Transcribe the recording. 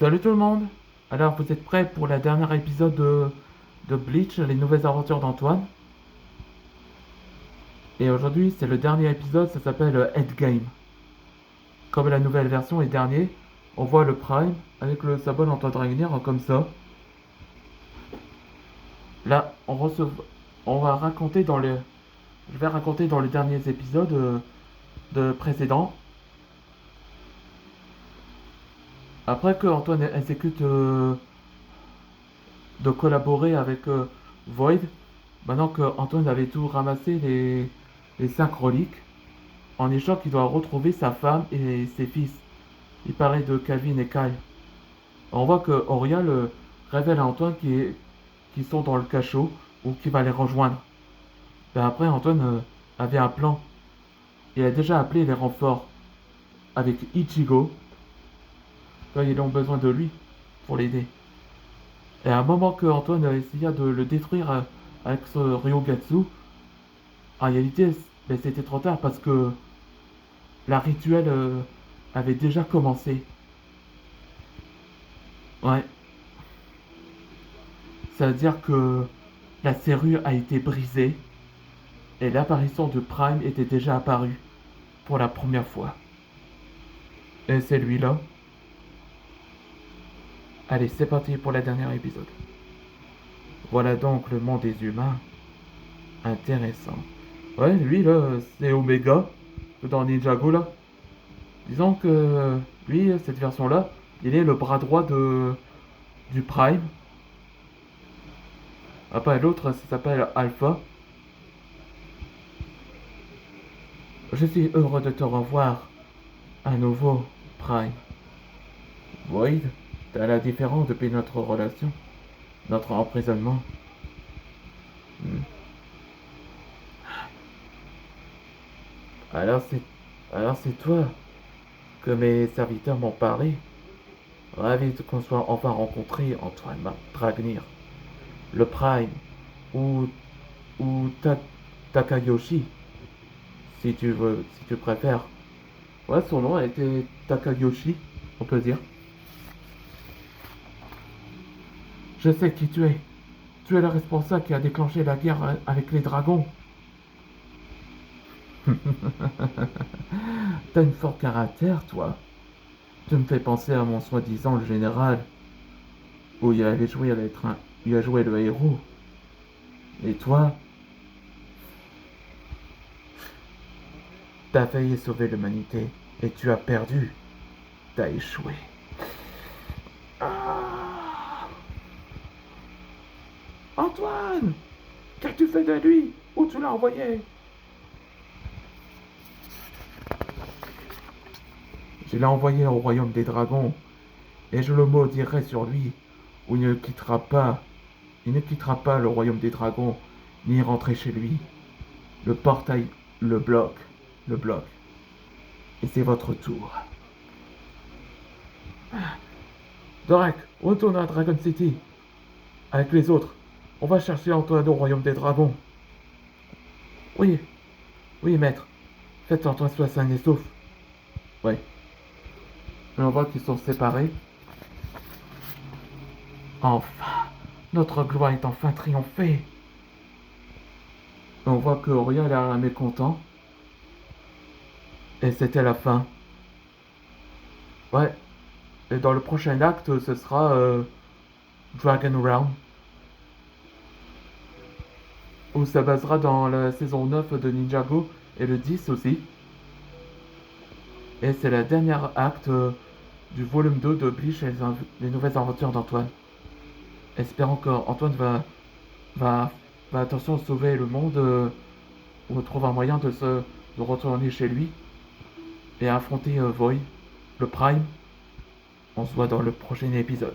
Salut tout le monde! Alors vous êtes prêts pour la dernière épisode de Bleach, les nouvelles aventures d'Antoine? Et aujourd'hui c'est le dernier épisode, ça s'appelle Endgame. Comme la nouvelle version est dernier, on voit le Prime avec le sabot d'Antoine Dragnir comme ça. Là on va raconter dans le... Je vais raconter dans les derniers épisodes de précédents. Après que Antoine exécute de collaborer avec Void, maintenant que Antoine avait tout ramassé les 5 reliques, en échange, il doit retrouver sa femme et ses fils. Il parlait de Calvin et Kyle. On voit que Auriel révèle à Antoine qu'ils sont dans le cachot ou qu'il va les rejoindre. Et après, Antoine avait un plan. Il a déjà appelé les renforts avec Ichigo. Quand ils ont besoin de lui pour l'aider. Et à un moment que Antoine essaya de le détruire avec ce Ryogatsu, en réalité, ben, c'était trop tard parce que la rituel avait déjà commencé. Ouais, ça veut dire que la serrure a été brisée et l'apparition de Prime était déjà apparue pour la première fois. Et c'est lui-là. Allez, c'est parti pour le dernier épisode. Voilà donc le monde des humains. Intéressant. Ouais, lui là, c'est Omega dans Ninjago là. Disons que lui, cette version-là, il est le bras droit du Prime. Après l'autre, ça s'appelle Alpha. Je suis heureux de te revoir à nouveau, Prime. Void, t'as la différence depuis notre relation, notre emprisonnement. Hmm. Alors c'est, alors c'est toi que mes serviteurs m'ont parlé. Ravi de qu'on soit enfin rencontrés, Antoine Dragnir, le Prime, ou, ou Takayoshi, si tu veux, si tu préfères. Ouais, son nom était Takayoshi, on peut dire. Je sais qui tu es. Tu es le responsable qui a déclenché la guerre avec les dragons. T'as une fort caractère, toi. Tu me fais penser à mon soi-disant le général, où il avait joué à l'être il a joué le héros. Et toi, t'as failli sauver l'humanité, et tu as perdu. T'as échoué. Ah, Antoine, qu'as-tu fait de lui? Où tu l'as envoyé? Je l'ai envoyé au royaume des dragons, et je le maudirai sur lui, où il ne quittera pas le royaume des dragons, ni rentrer chez lui. Le portail le bloque, le bloque. Et c'est votre tour. Dorek, retourne à Dragon City. Avec les autres. On va chercher Antoine au royaume des dragons. Oui, oui, maître. Faites Antoine soit sain et sauf. Oui. Et on voit qu'ils sont séparés. Enfin, notre gloire est enfin triomphée. Et on voit que Aurélien a l'air mécontent. Et c'était la fin. Ouais. Et dans le prochain acte, ce sera Dragon Realm. Où ça basera dans la saison 9 de Ninjago et le 10 aussi. Et c'est la dernière acte du volume 2 de Bleach et les nouvelles aventures d'Antoine. Espérons qu'Antoine va, va attention sauver le monde ou trouve un moyen de retourner chez lui et affronter Void, le Prime. On se voit dans le prochain épisode.